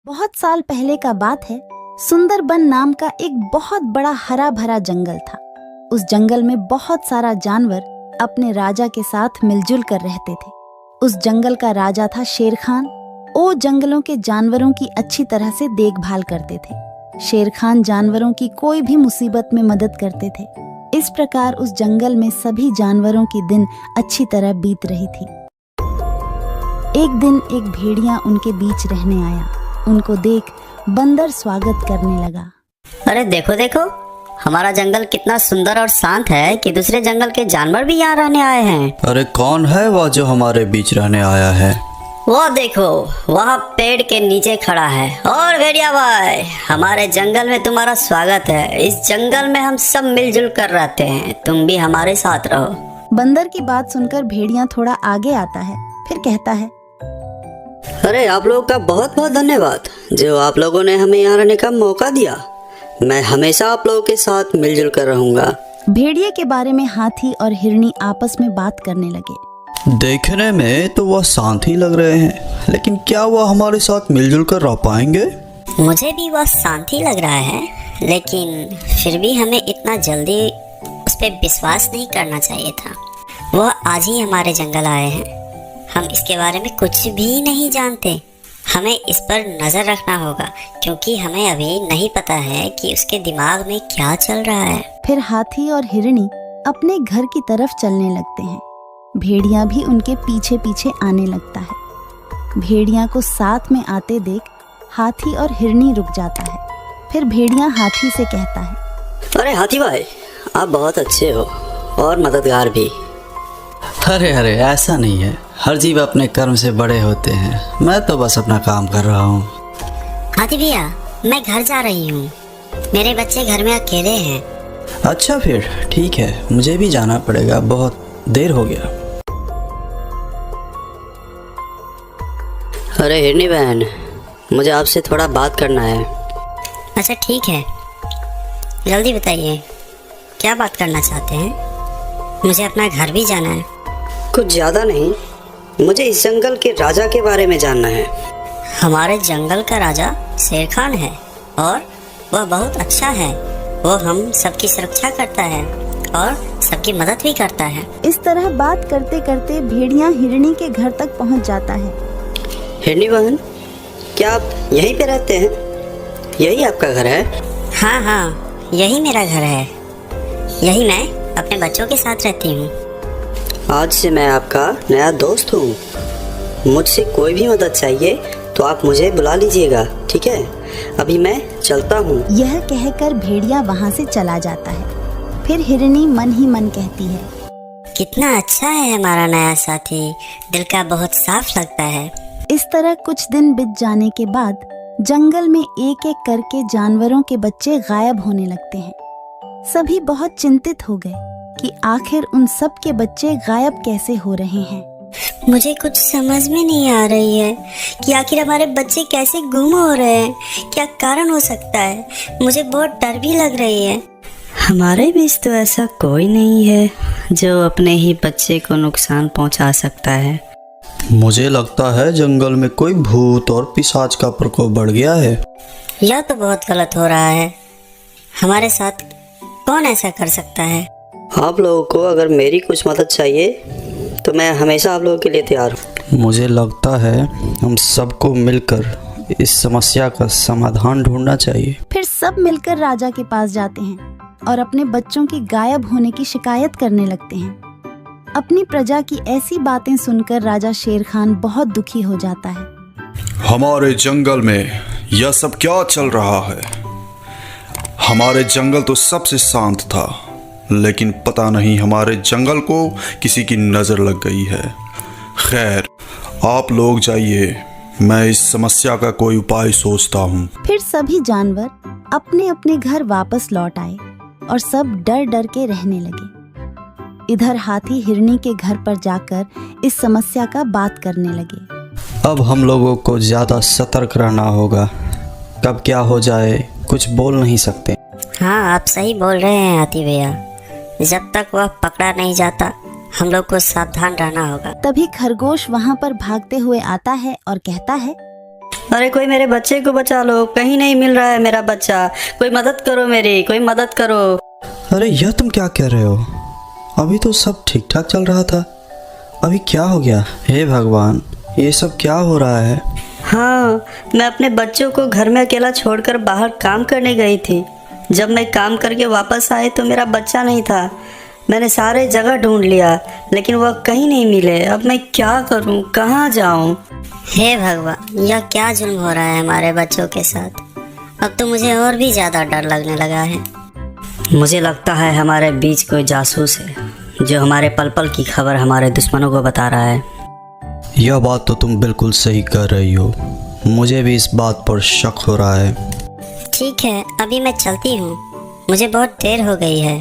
बहुत साल पहले का बात है। सुंदरबन नाम का एक बहुत बड़ा हरा भरा जंगल था। उस जंगल में बहुत सारा जानवर अपने राजा के साथ मिलजुल कर रहते थे। उस जंगल का राजा था शेर खान। वो जंगलों के जानवरों की अच्छी तरह से देखभाल करते थे। शेर खान जानवरों की कोई भी मुसीबत में मदद करते थे। इस प्रकार उस जंगल में सभी जानवरों की दिन अच्छी तरह बीत रही थी। एक दिन एक भेड़िया उनके बीच रहने आया। उनको देख बंदर स्वागत करने लगा। अरे देखो देखो, हमारा जंगल कितना सुंदर और शांत है कि दूसरे जंगल के जानवर भी यहाँ रहने आए हैं। अरे कौन है वह जो हमारे बीच रहने आया है? वो देखो, वहाँ पेड़ के नीचे खड़ा है। और भेड़िया भाई, हमारे जंगल में तुम्हारा स्वागत है। इस जंगल में हम सब मिलजुल कर रहते हैं, तुम भी हमारे साथ रहो। बंदर की बात सुनकर भेड़िया थोड़ा आगे आता है, फिर कहता है, अरे आप लोगों का बहुत बहुत धन्यवाद जो आप लोगों ने हमें यहाँ रहने का मौका दिया। मैं हमेशा आप लोगों के साथ मिलजुल कर रहूंगा। भेड़िए के बारे में हाथी और हिरनी आपस में बात करने लगे। देखने में तो वह शांत ही लग रहे हैं, लेकिन क्या वह हमारे साथ मिलजुल कर रह पाएंगे? मुझे भी वह शांत ही लग रहा है, लेकिन फिर भी हमें इतना जल्दी उस पर विश्वास नहीं करना चाहिए था। वह आज ही हमारे जंगल आए हैं, हम इसके बारे में कुछ भी नहीं जानते। हमें इस पर नजर रखना होगा, क्योंकि हमें अभी नहीं पता है कि उसके दिमाग में क्या चल रहा है। फिर हाथी और हिरनी अपने घर की तरफ चलने लगते हैं। भेड़िया भी उनके पीछे पीछे आने लगता है। भेड़िया को साथ में आते देख हाथी और हिरनी रुक जाता है। फिर भेड़िया हाथी से कहता है, अरे हाथी भाई, आप बहुत अच्छे हो और मददगार भी। अरे अरे, ऐसा नहीं है। हर जीव अपने कर्म से बड़े होते हैं। मैं तो बस अपना काम कर रहा हूँ। हाथी भैया, मैं घर जा रही हूँ, मेरे बच्चे घर में अकेले हैं। अच्छा फिर ठीक है, मुझे भी जाना पड़ेगा, बहुत देर हो गया। अरे हिरनी बहन, मुझे आपसे थोड़ा बात करना है। अच्छा ठीक है, जल्दी बताइए, क्या बात करना चाहते हैं? मुझे अपना घर भी जाना है। कुछ ज़्यादा नहीं, मुझे इस जंगल के राजा के बारे में जानना है। हमारे जंगल का राजा शेर खान है और वह बहुत अच्छा है। वो हम सबकी सुरक्षा करता है और सबकी मदद भी करता है। इस तरह बात करते करते भेड़िया हिरनी के घर तक पहुंच जाता है। हिरनी बहन, क्या आप यहीं पे रहते हैं? यही आपका घर है? हाँ हाँ, यही मेरा घर है। यही मैं अपने बच्चों के साथ रहती हूँ। आज से मैं आपका नया दोस्त हूँ। मुझसे कोई भी मदद चाहिए तो आप मुझे बुला लीजिएगा, ठीक है? अभी मैं चलता हूँ। यह कहकर भेड़िया वहाँ से चला जाता है। फिर हिरनी मन ही मन कहती है, कितना अच्छा है हमारा नया साथी, दिल का बहुत साफ लगता है। इस तरह कुछ दिन बीत जाने के बाद जंगल में एक एक करके जानवरों के बच्चे गायब होने लगते हैं। सभी बहुत चिंतित हो गए कि आखिर उन सब के बच्चे गायब कैसे हो रहे हैं। मुझे कुछ समझ में नहीं आ रही है कि आखिर हमारे बच्चे कैसे गुम हो रहे हैं, क्या कारण हो सकता है। मुझे बहुत डर भी लग रही है। हमारे बीच तो ऐसा कोई नहीं है जो अपने ही बच्चे को नुकसान पहुंचा सकता है। मुझे लगता है जंगल में कोई भूत और पिशाच का प्रकोप बढ़ गया है। यह तो बहुत गलत हो रहा है। हमारे साथ कौन ऐसा कर सकता है? आप लोगों को अगर मेरी कुछ मदद चाहिए तो मैं हमेशा आप लोगों के लिए तैयार हूँ। मुझे लगता है हम सबको मिलकर इस समस्या का समाधान ढूंढना चाहिए। फिर सब मिलकर राजा के पास जाते हैं और अपने बच्चों की गायब होने की शिकायत करने लगते हैं। अपनी प्रजा की ऐसी बातें सुनकर राजा शेर खान बहुत दुखी हो जाता है। हमारे जंगल में यह सब क्या चल रहा है? हमारे जंगल तो सबसे शांत था, लेकिन पता नहीं हमारे जंगल को किसी की नजर लग गई है। खैर, आप लोग जाइए, मैं इस समस्या का कोई उपाय सोचता हूँ। फिर सभी जानवर अपने अपने घर वापस लौट आए और सब डर डर के रहने लगे। इधर हाथी हिरनी के घर पर जाकर इस समस्या का बात करने लगे। अब हम लोगों को ज्यादा सतर्क रहना होगा। कब क्या हो जाए कुछ बोल नहीं सकते। हाँ, आप सही बोल रहे हैं हाथी भैया। जब तक वह पकड़ा नहीं जाता, हम लोग को सावधान रहना होगा। तभी खरगोश वहाँ पर भागते हुए आता है और कहता है, अरे कोई मेरे बच्चे को बचा लो, कहीं नहीं मिल रहा है मेरा बच्चा, कोई मदद करो मेरी, कोई मदद करो। अरे यह तुम क्या कह रहे हो? अभी तो सब ठीक ठाक चल रहा था, अभी क्या हो गया? हे भगवान, ये सब क्या हो रहा है? हाँ, मैं अपने बच्चों को घर में अकेला छोड़कर बाहर काम करने गई थी। जब मैं काम करके वापस आई तो मेरा बच्चा नहीं था। मैंने सारे जगह ढूंढ लिया लेकिन वह कहीं नहीं मिले। अब मैं क्या करूं, कहाँ जाऊं? हे भगवान, यह क्या जुल्म हो रहा है हमारे बच्चों के साथ। अब तो मुझे और भी ज़्यादा डर लगने लगा है। मुझे लगता है हमारे बीच कोई जासूस है जो हमारे पल पल की खबर हमारे दुश्मनों को बता रहा है। यह बात तो तुम बिल्कुल सही कर रही हो, मुझे भी इस बात पर शक हो रहा है। ठीक है, अभी मैं चलती हूँ, मुझे बहुत देर हो गई है,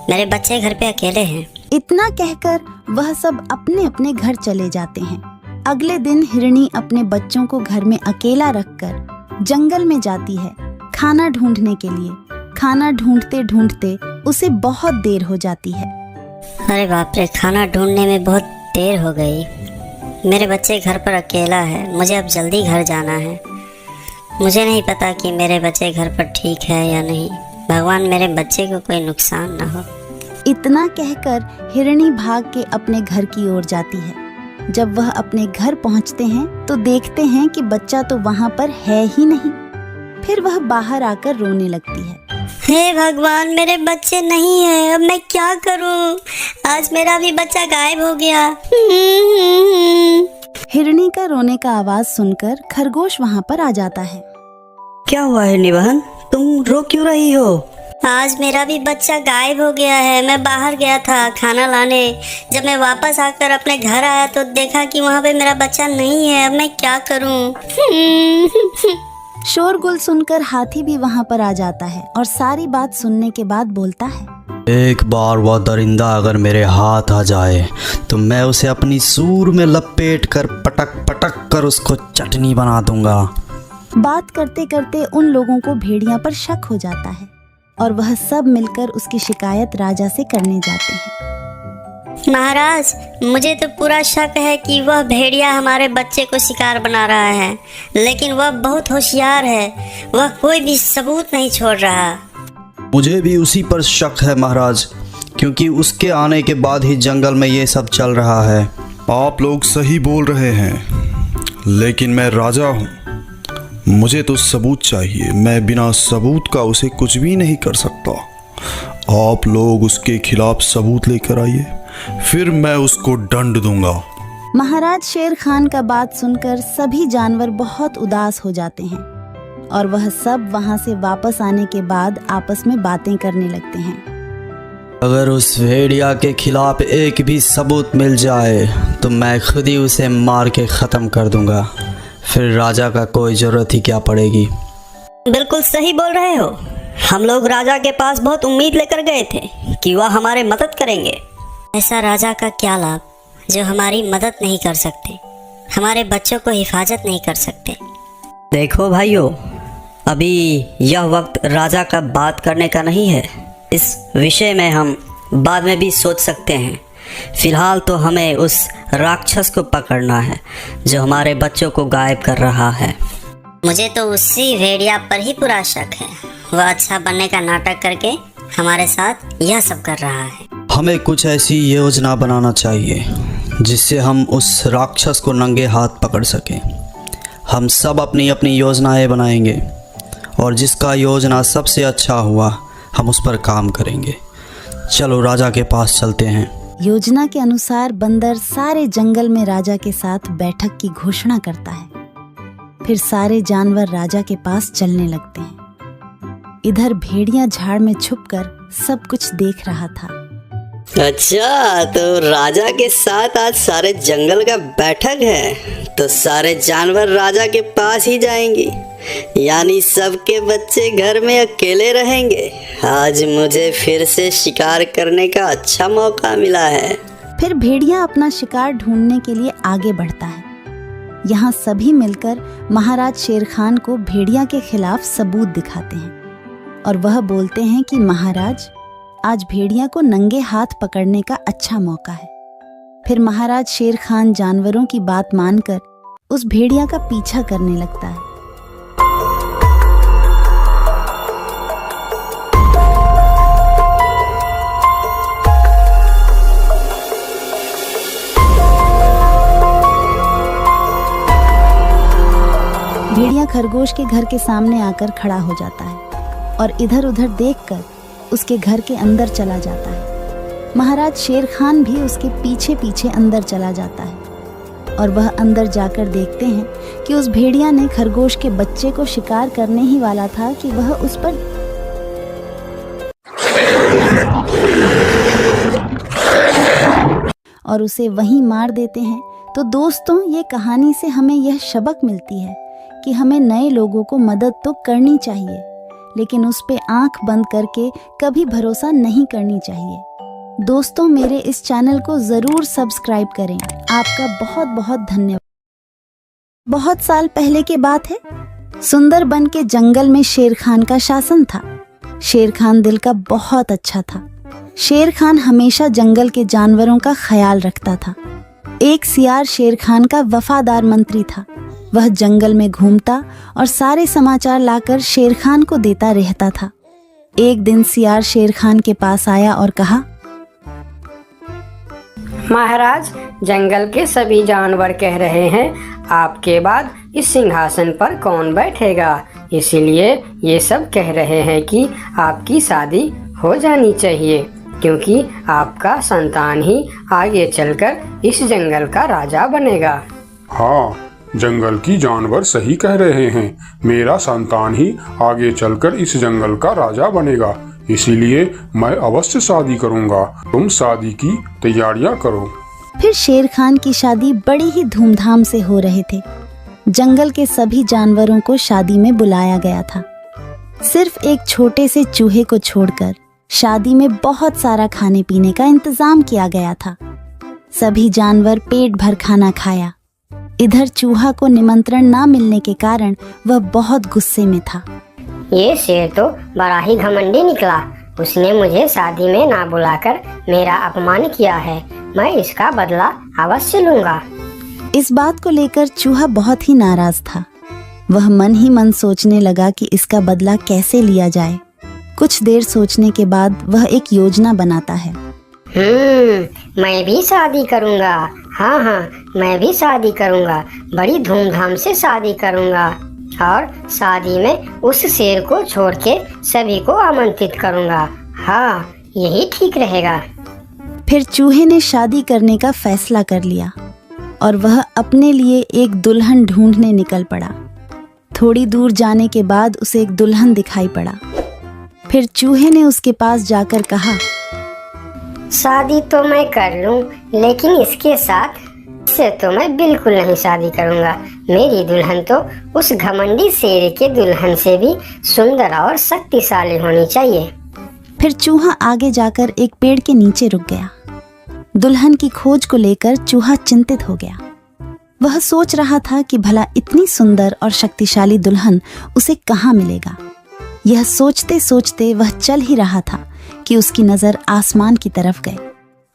मेरे बच्चे घर पे अकेले हैं। इतना कहकर वह सब अपने अपने घर चले जाते हैं। अगले दिन हिरणी अपने बच्चों को घर में अकेला रखकर जंगल में जाती है खाना ढूंढने के लिए। खाना ढूंढते ढूंढते उसे बहुत देर हो जाती है। अरे बाप रे, खाना ढूंढने में बहुत देर हो गई। मेरे बच्चे घर पर अकेला है, मुझे अब जल्दी घर जाना है। मुझे नहीं पता कि मेरे बच्चे घर पर ठीक है या नहीं। भगवान मेरे बच्चे को कोई नुकसान ना हो। इतना कहकर हिरणी भाग के अपने घर की ओर जाती है। जब वह अपने घर पहुंचते हैं तो देखते हैं कि बच्चा तो वहां पर है ही नहीं। फिर वह बाहर आकर रोने लगती है। हे भगवान, मेरे बच्चे नहीं है, अब मैं क्या करूं? आज मेरा भी बच्चा गायब हो गया। हिरणी का रोने का आवाज सुनकर खरगोश वहां पर आ जाता है। क्या हुआ हिरणी बहन, तुम रो क्यों रही हो? आज मेरा भी बच्चा गायब हो गया है। मैं बाहर गया था खाना लाने, जब मैं वापस आकर अपने घर आया तो देखा कि वहाँ पे मेरा बच्चा नहीं है। अब मैं क्या करूं? शोरगुल सुनकर हाथी भी वहां पर आ जाता है और सारी बात सुनने के बाद बोलता है, एक बार वह दरिंदा अगर मेरे हाथ आ जाए तो मैं उसे अपनी सूर में लपेट कर पटक पटक कर उसको चटनी बना दूंगा। बात करते करते उन लोगों को भेड़िया पर शक हो जाता है और वह सब मिलकर उसकी शिकायत राजा से करने जाते हैं। महाराज, मुझे तो पूरा शक है कि वह भेड़िया हमारे बच्चे को शिकार बना रहा है, लेकिन वह बहुत होशियार है, वह कोई भी सबूत नहीं छोड़ रहा। मुझे भी उसी पर शक है महाराज, क्योंकि उसके आने के बाद ही जंगल में ये सब चल रहा है। आप लोग सही बोल रहे हैं, लेकिन मैं राजा हूँ, मुझे तो सबूत चाहिए। मैं बिना सबूत का उसे कुछ भी नहीं कर सकता। आप लोग उसके खिलाफ सबूत लेकर आइए, फिर मैं उसको दंड दूंगा। महाराज शेर खान का बात सुनकर सभी जानवर बहुत उदास हो जाते हैं और वह सब वहां से वापस आने के बाद आपस में बातें करने लगते हैं। अगर उस भेड़िया के खिलाफ एक भी सबूत मिल जाए तो मैं खुद ही उसे मार के ख़त्म कर दूंगा, फिर राजा का कोई ज़रूरत ही क्या पड़ेगी। बिल्कुल सही बोल रहे हो। हम लोग राजा के पास बहुत उम्मीद लेकर गए थे कि वह हमारे मदद करेंगे। ऐसा राजा का क्या लाभ जो हमारी मदद नहीं कर सकते, हमारे बच्चों को हिफाजत नहीं कर सकते। देखो भाइयों, अभी यह वक्त राजा का बात करने का नहीं है। इस विषय में हम बाद में भी सोच सकते हैं। फिलहाल तो हमें उस राक्षस को पकड़ना है जो हमारे बच्चों को गायब कर रहा है। मुझे तो उसी भेड़िया पर ही पूरा शक है। वह अच्छा बनने का नाटक करके हमारे साथ यह सब कर रहा है। हमें कुछ ऐसी योजना बनाना चाहिए जिससे हम उस राक्षस को नंगे हाथ पकड़ सकें। हम सब अपनी अपनी योजनाएं बनाएंगे और जिसका योजना सबसे अच्छा हुआ हम उस पर काम करेंगे। चलो राजा के पास चलते हैं। योजना के अनुसार बंदर सारे जंगल में राजा के साथ बैठक की घोषणा करता है। फिर सारे जानवर राजा के पास चलने लगते हैं। इधर भेड़िया झाड़ में छुपकर सब कुछ देख रहा था। अच्छा, तो राजा के साथ आज सारे जंगल का बैठक है, तो सारे जानवर राजा के पास ही जाएंगे, यानी सबके बच्चे घर में अकेले रहेंगे। आज मुझे फिर से शिकार करने का अच्छा मौका मिला है। फिर भेड़िया अपना शिकार ढूंढने के लिए आगे बढ़ता है। यहाँ सभी मिलकर महाराज शेर खान को भेड़िया के खिलाफ सबूत दिखाते हैं और वह बोलते हैं कि महाराज, आज भेड़िया को नंगे हाथ पकड़ने का अच्छा मौका है। फिर महाराज शेर खान जानवरों की बात मानकर उस भेड़िया का पीछा करने लगता है। भेड़िया खरगोश के घर के सामने आकर खड़ा हो जाता है और इधर उधर देखकर उसके घर के अंदर चला जाता है। महाराज शेर खान भी उसके पीछे पीछे अंदर चला जाता है और वह अंदर जाकर देखते हैं कि उस भेड़िया ने खरगोश के बच्चे को शिकार करने ही वाला था कि वह उस पर और उसे वहीं मार देते हैं। तो दोस्तों, ये कहानी से हमें यह सबक मिलती है कि हमें नए लोगों को मदद तो करनी चाहिए, लेकिन उस पे आंख बंद करके कभी भरोसा नहीं करनी चाहिए। दोस्तों, मेरे इस चैनल को ज़रूर सब्सक्राइब करें। आपका बहुत बहुत धन्यवाद। बहुत साल पहले की बात है। सुंदरबन के जंगल में शेर खान का शासन था। शेर खान दिल का बहुत अच्छा था। शेर खान हमेशा जंगल के जानवरों का ख्याल रखता था। एक सियार शेर खान का वफादार मंत्री था। वह जंगल में घूमता और सारे समाचार लाकर शेर खान को देता रहता था। एक दिन सियार शेर खान के पास आया और कहा, महाराज, जंगल के सभी जानवर कह रहे हैं आपके बाद इस सिंहासन पर कौन बैठेगा, इसीलिए ये सब कह रहे हैं कि आपकी शादी हो जानी चाहिए, क्योंकि आपका संतान ही आगे चलकर इस जंगल का राजा बनेगा। हाँ, जंगल की जानवर सही कह रहे हैं। मेरा संतान ही आगे चलकर इस जंगल का राजा बनेगा, इसीलिए मैं अवश्य शादी करूंगा। तुम शादी की तैयारियां करो। फिर शेर खान की शादी बड़ी ही धूमधाम से हो रहे थे। जंगल के सभी जानवरों को शादी में बुलाया गया था। सिर्फ एक छोटे से चूहे को छोड़कर शादी में बहुत सारा खाने पीने का इंतजाम किया गया था। सभी जानवर पेट भर खाना खाया। इधर चूहा को निमंत्रण ना मिलने के कारण वह बहुत गुस्से में था। ये शेर तो बड़ा ही घमंडी निकला। उसने मुझे शादी में ना बुलाकर मेरा अपमान किया है। मैं इसका बदला अवश्य लूंगा। इस बात को लेकर चूहा बहुत ही नाराज था। वह मन ही मन सोचने लगा कि इसका बदला कैसे लिया जाए। कुछ देर सोचने के बाद वह एक योजना बनाता है। मैं भी शादी करूंगा। हाँ, मैं भी शादी करूंगा। बड़ी धूमधाम से शादी करूंगा और शादी में उस शेर को छोड़ के सभी को आमंत्रित करूंगा। हाँ, यही ठीक रहेगा। फिर चूहे ने शादी करने का फैसला कर लिया और वह अपने लिए एक दुल्हन ढूंढने निकल पड़ा। थोड़ी दूर जाने के बाद उसे एक दुल्हन दिखाई पड़ा। फिर चूहे ने उसके पास जाकर कहा, शादी तो मैं कर लूं, लेकिन इसके साथ से तो मैं बिल्कुल नहीं शादी करूंगा। मेरी दुल्हन तो उस घमंडी शेर के दुल्हन से भी सुंदर और शक्तिशाली होनी चाहिए। फिर चूहा आगे जाकर एक पेड़ के नीचे रुक गया। दुल्हन की खोज को लेकर चूहा चिंतित हो गया। वह सोच रहा था कि भला इतनी सुंदर और शक्तिशाली दुल्हन उसे कहाँ मिलेगा। यह सोचते सोचते वह चल ही रहा था कि उसकी नजर आसमान की तरफ गई।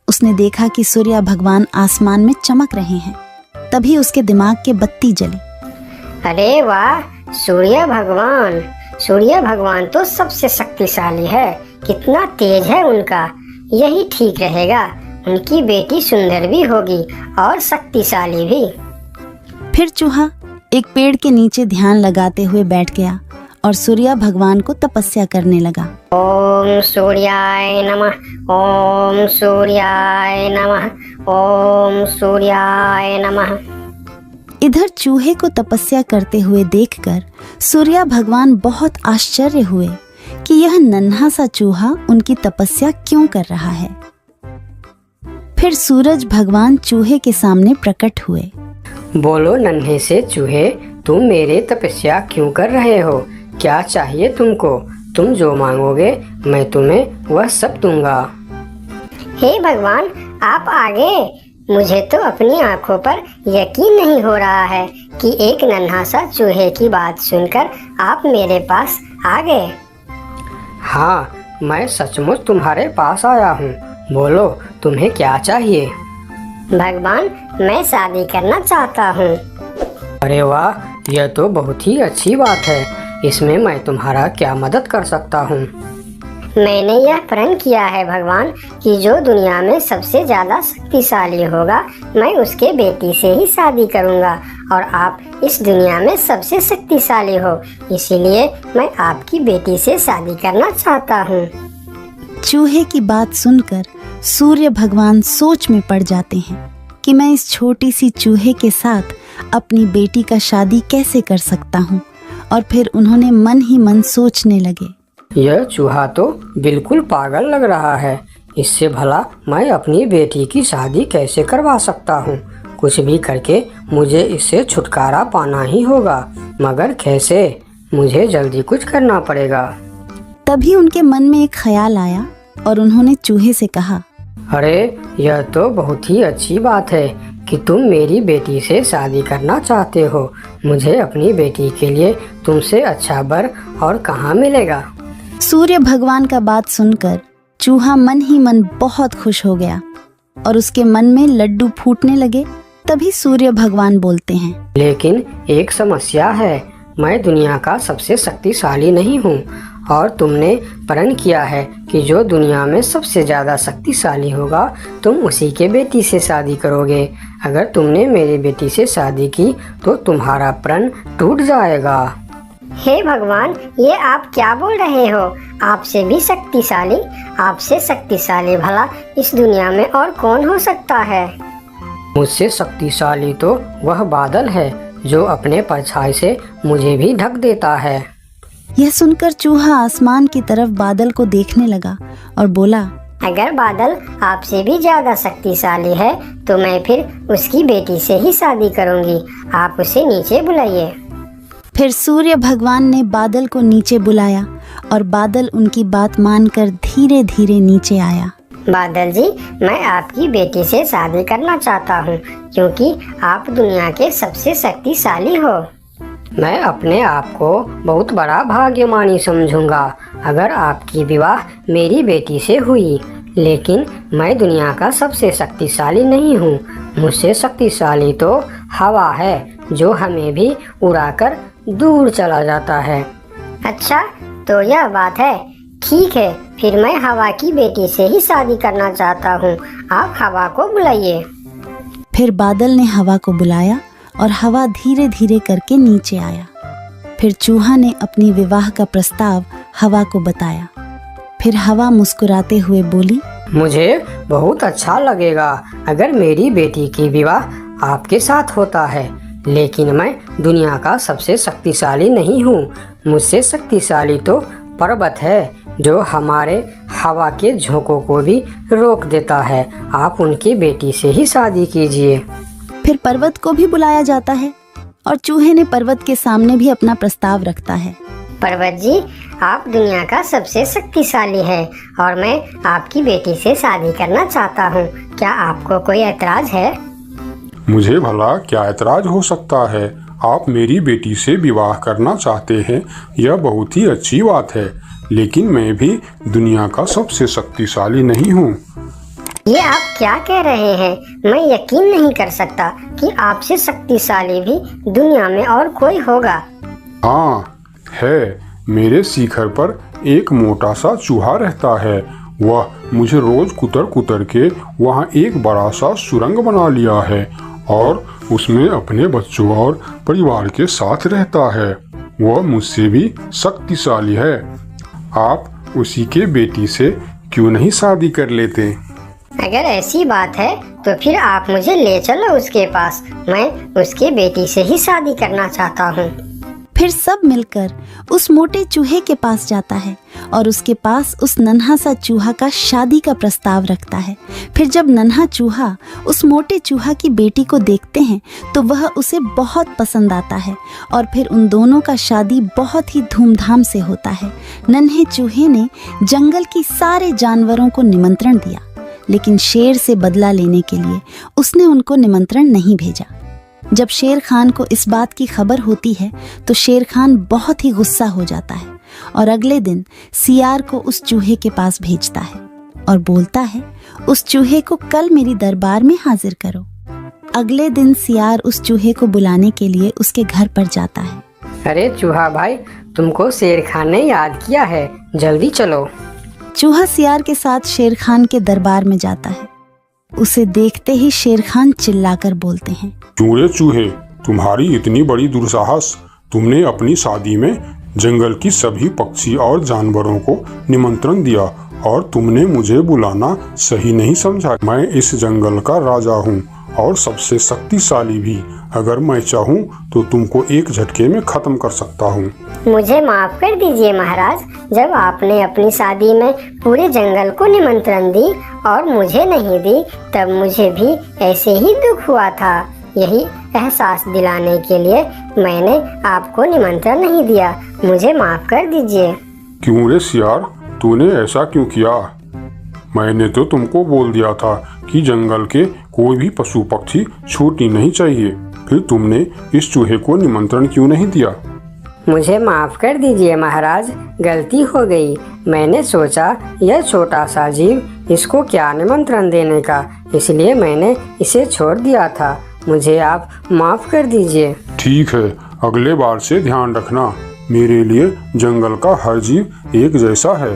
उसने देखा कि सूर्य भगवान आसमान में चमक रहे हैं। तभी उसके दिमाग के बत्ती जली। अरे वाह, सूर्य भगवान तो सबसे शक्तिशाली है। कितना तेज है उनका। यही ठीक रहेगा। उनकी बेटी सुंदर भी होगी और शक्तिशाली भी। फिर चूहा एक पेड़ के नीचे ध्यान लगाते हुए बैठ गया और सूर्य भगवान को तपस्या करने लगा। ओम सूर्याय नमः, ओम सूर्याय नमः, ओम सूर्याय नमः। इधर चूहे को तपस्या करते हुए देखकर सूर्य भगवान बहुत आश्चर्य हुए कि यह नन्हा सा चूहा उनकी तपस्या क्यों कर रहा है। फिर सूरज भगवान चूहे के सामने प्रकट हुए। बोलो नन्हे से चूहे, तुम मेरे तपस्या क्यों कर रहे हो? क्या चाहिए तुमको? तुम जो मांगोगे मैं तुम्हें वह सब दूंगा। हे भगवान, आप आगे। मुझे तो अपनी आंखों पर यकीन नहीं हो रहा है कि एक नन्हा सा चूहे की बात सुनकर आप मेरे पास आ गए। हाँ, मैं सचमुच तुम्हारे पास आया हूँ। बोलो तुम्हें क्या चाहिए? भगवान, मैं शादी करना चाहता हूँ। अरे वाह, यह तो बहुत ही अच्छी बात है। इसमें मैं तुम्हारा क्या मदद कर सकता हूँ? मैंने यह प्रण किया है भगवान कि जो दुनिया में सबसे ज्यादा शक्तिशाली होगा मैं उसके बेटी से ही शादी करूंगा, और आप इस दुनिया में सबसे शक्तिशाली हो, इसीलिए मैं आपकी बेटी से शादी करना चाहता हूँ। चूहे की बात सुनकर सूर्य भगवान सोच में पड़ जाते हैं कि मैं इस छोटी सी चूहे के साथ अपनी बेटी का शादी कैसे कर सकता हूँ, और फिर उन्होंने मन ही मन सोचने लगे, यह चूहा तो बिल्कुल पागल लग रहा है। इससे भला मैं अपनी बेटी की शादी कैसे करवा सकता हूँ? कुछ भी करके मुझे इससे छुटकारा पाना ही होगा, मगर कैसे? मुझे जल्दी कुछ करना पड़ेगा। तभी उनके मन में एक ख्याल आया और उन्होंने चूहे से कहा, अरे यह तो बहुत ही अच्छी बात है कि तुम मेरी बेटी से शादी करना चाहते हो। मुझे अपनी बेटी के लिए तुमसे अच्छा वर और कहाँ मिलेगा? सूर्य भगवान का बात सुनकर चूहा मन ही मन बहुत खुश हो गया और उसके मन में लड्डू फूटने लगे। तभी सूर्य भगवान बोलते हैं, लेकिन एक समस्या है, मैं दुनिया का सबसे शक्तिशाली नहीं हूँ, और तुमने प्रण किया है कि जो दुनिया में सबसे ज्यादा शक्तिशाली होगा तुम उसी के बेटी से शादी करोगे। अगर तुमने मेरी बेटी से शादी की तो तुम्हारा प्रण टूट जाएगा। हे भगवान, ये आप क्या बोल रहे हो? आपसे भी शक्तिशाली? आपसे शक्तिशाली भला इस दुनिया में और कौन हो सकता है? मुझसे शक्तिशाली तो वह बादल है जो अपने परछाई से मुझे भी ढक देता है। यह सुनकर चूहा आसमान की तरफ बादल को देखने लगा और बोला, अगर बादल आपसे भी ज्यादा शक्तिशाली है तो मैं फिर उसकी बेटी से ही शादी करूंगी। आप उसे नीचे बुलाइए। फिर सूर्य भगवान ने बादल को नीचे बुलाया और बादल उनकी बात मानकर धीरे धीरे नीचे आया। बादल जी, मैं आपकी बेटी से शादी करना चाहता हूँ क्योंकि आप दुनिया के सबसे शक्तिशाली हो। मैं अपने आप को बहुत बड़ा भाग्यमानी समझूंगा अगर आपकी विवाह मेरी बेटी से हुई, लेकिन मैं दुनिया का सबसे शक्तिशाली नहीं हूँ। मुझसे शक्तिशाली तो हवा है जो हमें भी उड़ाकर दूर चला जाता है। अच्छा, तो यह बात है। ठीक है, फिर मैं हवा की बेटी से ही शादी करना चाहता हूँ। आप हवा को बुलाइए। फिर बादल ने हवा को बुलाया और हवा धीरे धीरे करके नीचे आया। फिर चूहा ने अपनी विवाह का प्रस्ताव हवा को बताया। फिर हवा मुस्कुराते हुए बोली, मुझे बहुत अच्छा लगेगा अगर मेरी बेटी की विवाह आपके साथ होता है, लेकिन मैं दुनिया का सबसे शक्तिशाली नहीं हूँ। मुझसे शक्तिशाली तो पर्वत है जो हमारे हवा के झोंकों को भी रोक देता है। आप उनकी बेटी से ही शादी कीजिए। फिर पर्वत को भी बुलाया जाता है और चूहे ने पर्वत के सामने भी अपना प्रस्ताव रखता है। पर्वत जी, आप दुनिया का सबसे शक्तिशाली है और मैं आपकी बेटी से शादी करना चाहता हूँ। क्या आपको कोई ऐतराज है? मुझे भला क्या ऐतराज हो सकता है? आप मेरी बेटी से विवाह करना चाहते हैं, यह बहुत ही अच्छी बात है, लेकिन मैं भी दुनिया का सबसे शक्तिशाली नहीं हूँ। ये आप क्या कह रहे हैं? मैं यकीन नहीं कर सकता कि आपसे शक्तिशाली भी दुनिया में और कोई होगा। हाँ है, मेरे शिखर पर एक मोटा सा चूहा रहता है। वह मुझे रोज कुतर कुतर के वहाँ एक बड़ा सा सुरंग बना लिया है और उसमें अपने बच्चों और परिवार के साथ रहता है। वह मुझसे भी शक्तिशाली है। आप उसी के बेटी से क्यों नहीं शादी कर लेते? अगर ऐसी बात है तो फिर आप मुझे ले चलो उसके पास। मैं उसके बेटी से ही शादी करना चाहता हूँ। फिर सब मिलकर उस मोटे चूहे के पास जाता है और उसके पास उस नन्हा सा चूहा का शादी का प्रस्ताव रखता है। फिर जब नन्हा चूहा उस मोटे चूहा की बेटी को देखते हैं तो वह उसे बहुत पसंद आता है और फिर उन दोनों का शादी बहुत ही धूमधाम से होता है। नन्हे चूहे ने जंगल की सारे जानवरों को निमंत्रण दिया, लेकिन शेर से बदला लेने के लिए उसने उनको निमंत्रण नहीं भेजा। जब शेर खान को इस बात की खबर होती है तो शेर खान बहुत ही गुस्सा हो जाता है और अगले दिन सियार को उस चूहे के पास भेजता है और बोलता है, उस चूहे को कल मेरी दरबार में हाजिर करो। अगले दिन सियार उस चूहे को बुलाने के लिए उसके घर पर जाता है। अरे चूहा भाई, तुमको शेर खान ने याद किया है, जल्दी चलो। चूहा सियार के साथ शेर खान के दरबार में जाता है। उसे देखते ही शेर खान चिल्लाकर बोलते हैं, क्यों रे चूहे, तुम्हारी इतनी बड़ी दुस्साहस। तुमने अपनी शादी में जंगल की सभी पक्षी और जानवरों को निमंत्रण दिया और तुमने मुझे बुलाना सही नहीं समझा। मैं इस जंगल का राजा हूँ और सबसे शक्तिशाली भी। अगर मैं चाहूँ तो तुमको एक झटके में खत्म कर सकता हूँ। मुझे माफ कर दीजिए महाराज, जब आपने अपनी शादी में पूरे जंगल को निमंत्रण दी और मुझे नहीं दी, तब मुझे भी ऐसे ही दुख हुआ था। यही एहसास दिलाने के लिए मैंने आपको निमंत्रण नहीं दिया। मुझे माफ कर दीजिए। क्यों रे सियार, तूने ऐसा क्यों किया? मैंने तो तुमको बोल दिया था कि जंगल के कोई भी पशु पक्षी छूटनी नहीं चाहिए। फिर तुमने इस चूहे को निमंत्रण क्यों नहीं दिया? मुझे माफ कर दीजिए महाराज, गलती हो गई। मैंने सोचा यह छोटा सा जीव, इसको क्या निमंत्रण देने का, इसलिए मैंने इसे छोड़ दिया था। मुझे आप माफ कर दीजिए। ठीक है, अगले बार से ध्यान रखना। मेरे लिए जंगल का हर जीव एक जैसा है।